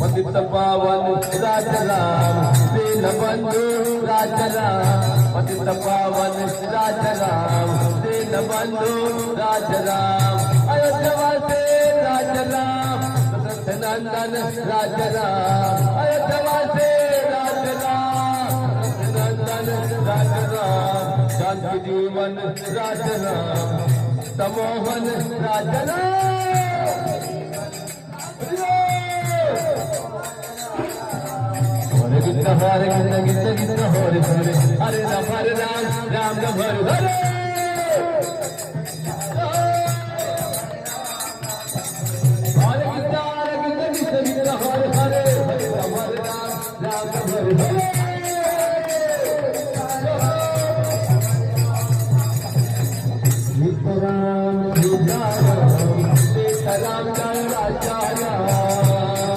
पतित पावन राजराम दीनबंधु राजराम पतित पावन राजराम दीनबंधु राजराम अयोध्यावासी राजराम दशरथ नंदन राजराम अयोध्यावासी राजराम नंदन राजराम जानकी जीवन राजराम तमोहन राजराम हरे कृष्ण हरे कृष्ण कृष्ण कृष्ण हरे हरे हरे राम राम राम हरे हरे हरे कृष्ण कृष्ण कृष्ण हरे हरे हरे राम राम राम हरे हरे